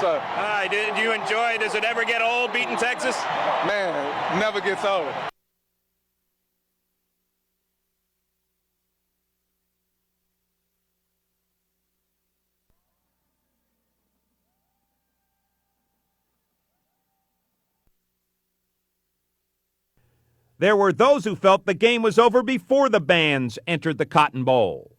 sir. All right, do you enjoy it? Does it ever get old beating Texas? Man, never gets old. There were those who felt the game was over before the bands entered the Cotton Bowl.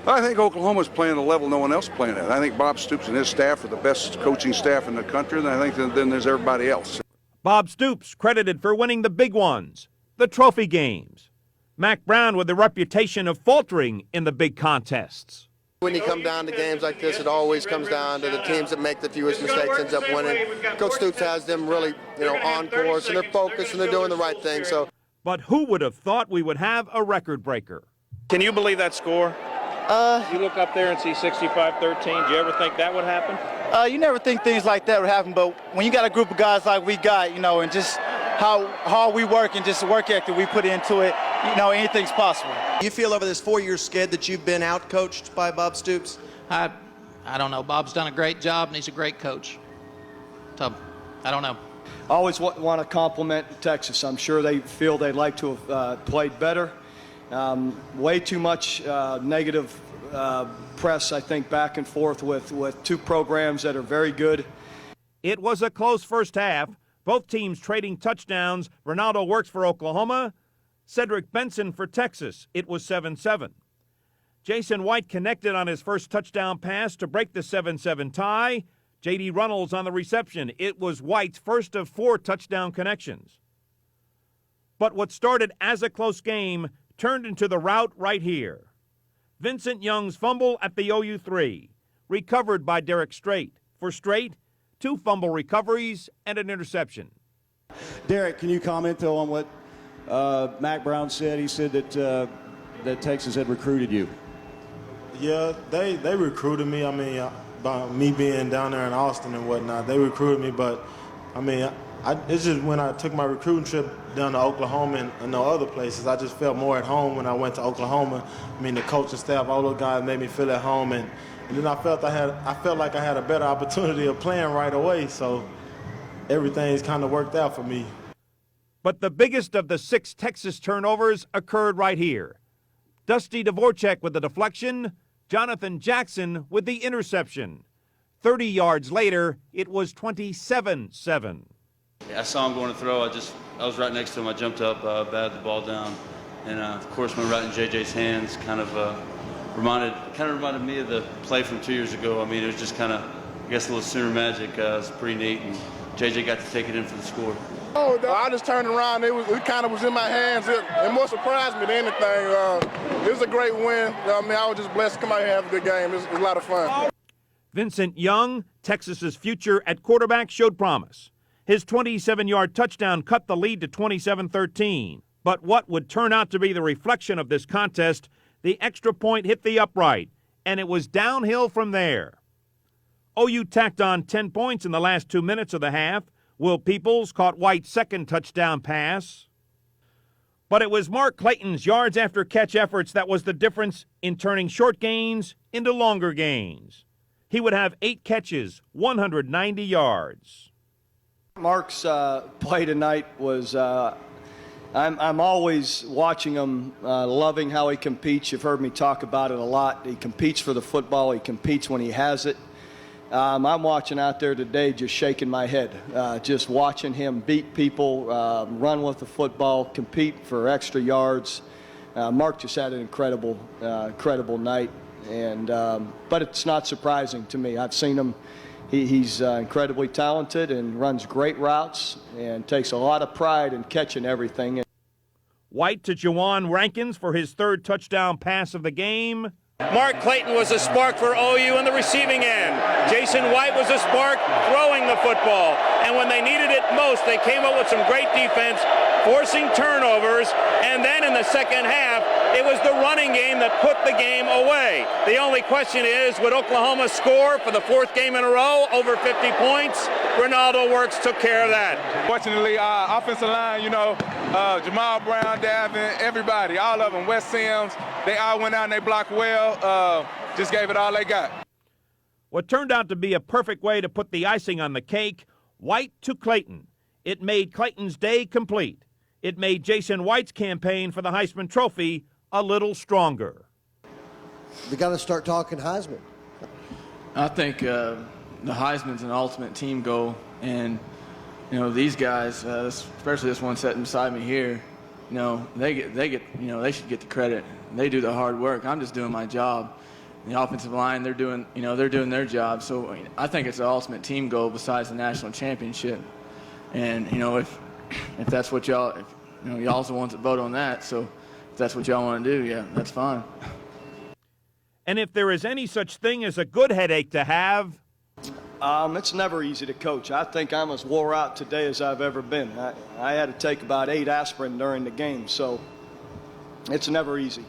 I think Oklahoma's playing at a level no one else is playing at. I think Bob Stoops and his staff are the best coaching staff in the country, and I think then there's everybody else. Bob Stoops credited for winning the big ones, the trophy games. Mack Brown with the reputation of faltering in the big contests. When you come down to games like this, it always comes down to the teams that make the fewest mistakes ends up winning. Coach Stoops has them really, on course, and they're focused and they're doing the right thing. But who would have thought we would have a record breaker? Can you believe that score? You look up there and see 65-13. Do you ever think that would happen? You never think things like that would happen, but when you got a group of guys like we got, and just how hard we work and just the work ethic we put into it, anything's possible. You feel over this 4-year skid that you've been out-coached by Bob Stoops? I don't know. Bob's done a great job, and he's a great coach. So, I don't know. I always want to compliment Texas. I'm sure they feel they'd like to have played better. Way too much negative press, I think, back and forth with two programs that are very good. It was a close first half. Both teams trading touchdowns. Ronaldo works for Oklahoma. Cedric Benson for Texas. It was 7-7. Jason White connected on his first touchdown pass to break the 7-7 tie. J.D. Runnels on the reception. It was White's first of 4 touchdown connections. But what started as a close game turned into the rout right here. Vincent Young's fumble at the OU 3, recovered by Derek Strait. For Strait, 2 fumble recoveries and an interception. Derek, can you comment, though, on what Mack Brown said? He said that Texas had recruited you. Yeah, they recruited me. I mean, by me being down there in Austin and whatnot, they recruited me. But, I mean, it's just when I took my recruiting trip down to Oklahoma and no other places, I just felt more at home when I went to Oklahoma. I mean, the coaching staff, all those guys made me feel at home. And then I felt like I had a better opportunity of playing right away. So everything's kind of worked out for me. But the biggest of the 6 Texas turnovers occurred right here. Dusty Dvorak with the deflection, Jonathan Jackson with the interception. 30 yards later, it was 27-7. I saw him going to throw. I was right next to him. I jumped up, batted the ball down, and of course went right in JJ's hands. Kind of reminded me of the play from 2 years ago. I mean, it was just kind of, I guess, a little Sooner magic. It was pretty neat, and JJ got to take it in for the score. Oh, I just turned around. It kind of was in my hands. It more surprised me than anything. It was a great win. I mean, I was just blessed to come out here and have a good game. It was a lot of fun. Vincent Young, Texas's future at quarterback, showed promise. His 27-yard touchdown cut the lead to 27-13. But what would turn out to be the reflection of this contest, the extra point hit the upright, and it was downhill from there. OU tacked on 10 points in the last 2 minutes of the half. Will Peoples caught White's second touchdown pass. But it was Mark Clayton's yards after catch efforts that was the difference in turning short gains into longer gains. He would have 8 catches, 190 yards. Mark's play tonight was, I'm always watching him, loving how he competes. You've heard me talk about it a lot. He competes for the football. He competes when he has it. I'm watching out there today just shaking my head, just watching him beat people, run with the football, compete for extra yards. Mark just had an incredible night, but it's not surprising to me. I've seen him. He's incredibly talented and runs great routes and takes a lot of pride in catching everything. White to Juwan Rankins for his 3rd touchdown pass of the game. Mark Clayton was a spark for OU in the receiving end. Jason White was a spark throwing the football. And when they needed it most, they came up with some great defense, forcing turnovers. And then in the second half, it was the running game that put the game away. The only question is, would Oklahoma score for the 4th game in a row, over 50 points? Ronaldo Works took care of that. Fortunately, our offensive line, Jamal Brown, Davin, everybody, all of them, Wes Sims, they all went out and they blocked well, just gave it all they got. What turned out to be a perfect way to put the icing on the cake, White to Clayton. It made Clayton's day complete. It made Jason White's campaign for the Heisman Trophy a little stronger. We got to start talking Heisman. I think the Heisman's an ultimate team goal, and these guys, especially this one sitting beside me here, they should get the credit. They do the hard work. I'm just doing my job. The offensive line, they're doing their job. So I think it's the ultimate team goal besides the national championship. And if that's what y'all, y'all's the ones that vote on that. So if that's what y'all want to do, yeah, that's fine. And if there is any such thing as a good headache to have, it's never easy to coach. I think I'm as wore out today as I've ever been. I had to take about 8 aspirin during the game, so it's never easy.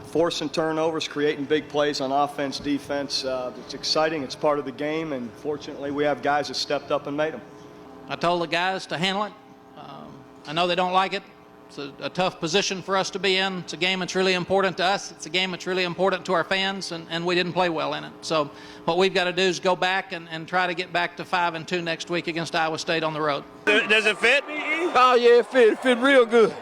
Forcing turnovers, creating big plays on offense, defense, it's exciting. It's part of the game, and fortunately we have guys that stepped up and made them. I told the guys to handle it. I know they don't like it. It's a tough position for us to be in. It's a game that's really important to us. It's a game that's really important to our fans, and we didn't play well in it. So what we've got to do is go back and try to get back to 5-2 next week against Iowa State on the road. Does it fit? Oh, yeah, it fit. It fit real good.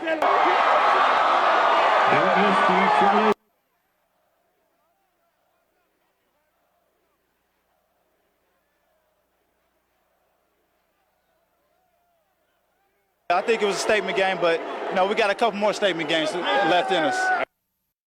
I think it was a statement game, but we got a couple more statement games left in us.